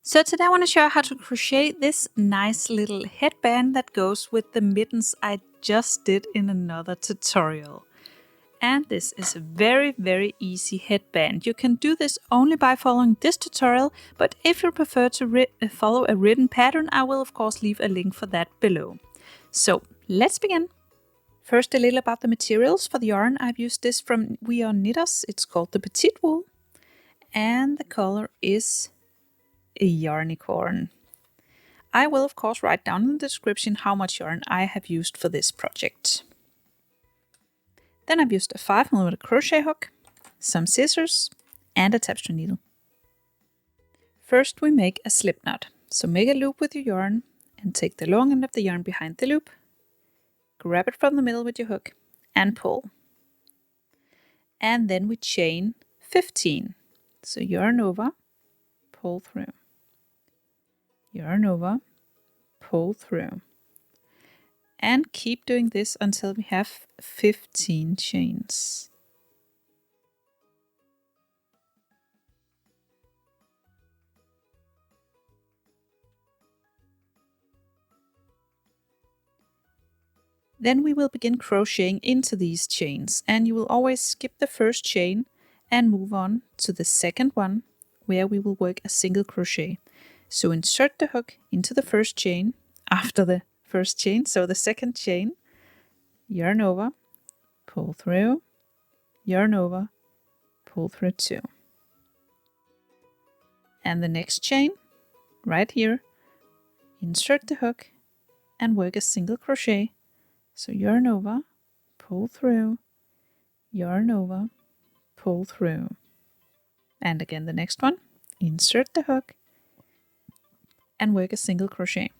So today I want to show you how to crochet this nice little headband that goes with the mittens I just did in another tutorial. And this is a very easy headband. You can do this only by following this tutorial, but if you prefer to follow a written pattern, I will of course leave a link for that below. So let's begin. First, a little about the materials for the yarn. I've used this from We Are Knitters. It's called the Petite Wool, and the color is a yarnicorn. I will of course write down in the description how much yarn I have used for this project. Then I've used a 5mm crochet hook, some scissors, and a tapestry needle. First we make a slip knot. So make a loop with your yarn and take the long end of the yarn behind the loop, grab it from the middle with your hook and pull. And then we chain 15. So yarn over, pull through. Yarn over, pull through. And keep doing this until we have 15 chains. Then we will begin crocheting into these chains, and you will always skip the first chain and move on to the second one, where we will work a single crochet. So insert the hook into the first chain after the first chain, so the second chain, yarn over, pull through, yarn over, pull through 2. And the next chain, right here, insert the hook and work a single crochet. So yarn over, pull through, yarn over, pull through. And again the next one, insert the hook and work a single crochet.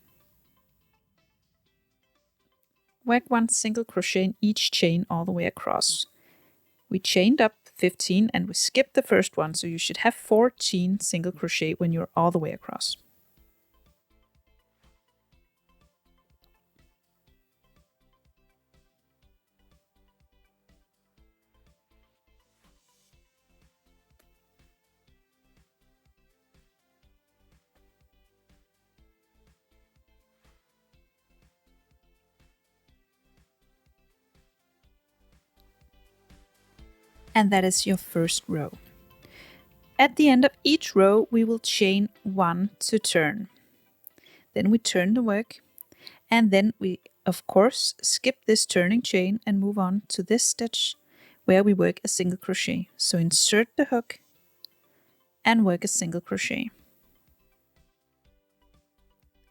Work one single crochet in each chain all the way across. We chained up 15 and we skipped the first one, so you should have 14 single crochet when you're all the way across. And that is your first row. At the end of each row, we will chain 1 to turn. Then we turn the work, and then we of course skip this turning chain and move on to this stitch where we work a single crochet. So insert the hook and work a single crochet.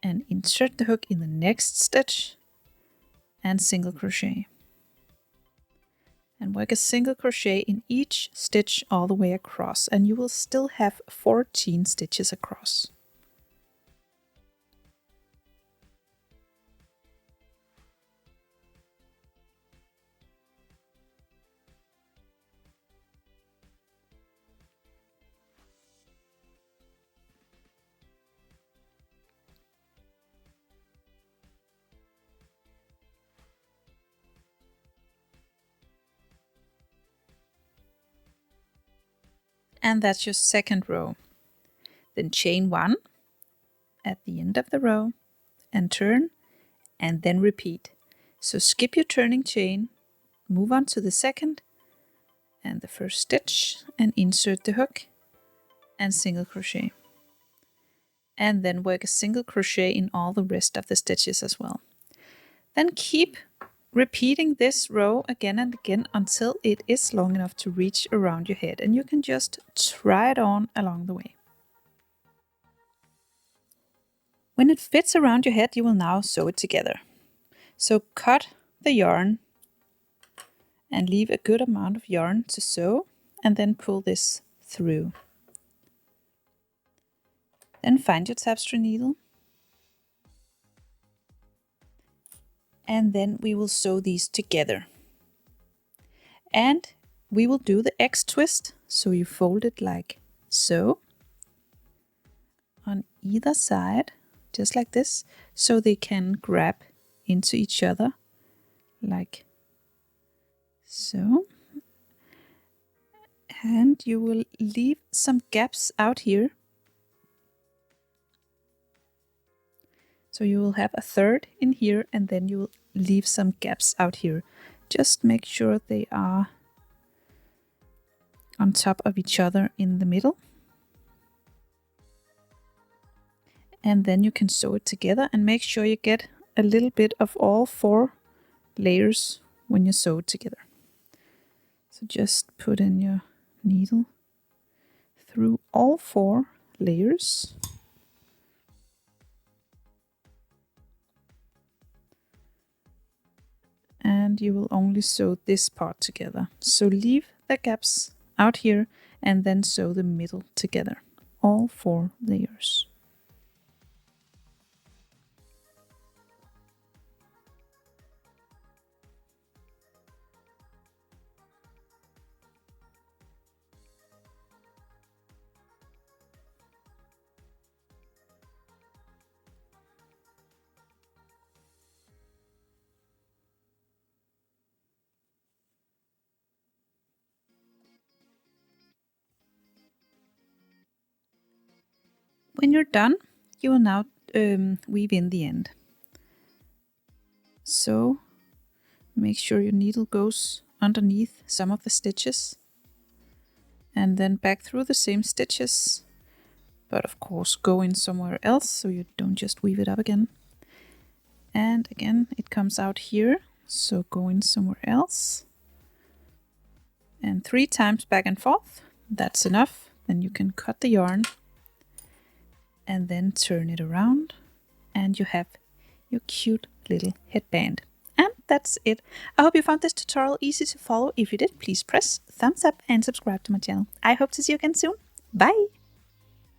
And insert the hook in the next stitch and single crochet. And work a single crochet in each stitch all the way across, and you will still have 14 stitches across. And that's your second row. Then chain 1 at the end of the row and turn, and then repeat. So skip your turning chain, move on to the second and the first stitch and insert the hook and single crochet. And then work a single crochet in all the rest of the stitches as well. Then keep repeating this row again and again until it is long enough to reach around your head, and you can just try it on along the way. When it fits around your head, you will now sew it together. So cut the yarn and leave a good amount of yarn to sew, and then pull this through. Then find your tapestry needle, and then we will sew these together. And we will do the X twist, so you fold it like so on either side, just like this, so they can grab into each other like so. And you will leave some gaps out here So you will have a third in here, and then you will leave some gaps out here. Just make sure they are on top of each other in the middle. And then you can sew it together, and make sure you get a little bit of all 4 layers when you sew it together. So just put in your needle through all 4 layers. And you will only sew this part together. So leave the gaps out here and then sew the middle together. All 4 layers. When you're done, you will now weave in the end. So make sure your needle goes underneath some of the stitches and then back through the same stitches, but of course go in somewhere else so you don't just weave it up again. And again, it comes out here, so go in somewhere else. And 3 times back and forth, that's enough. Then you can cut the yarn and then turn it around, and you have your cute little headband. And that's it. I hope you found this tutorial easy to follow. If you did, please press thumbs up and subscribe to my channel. I hope to see you again soon. Bye!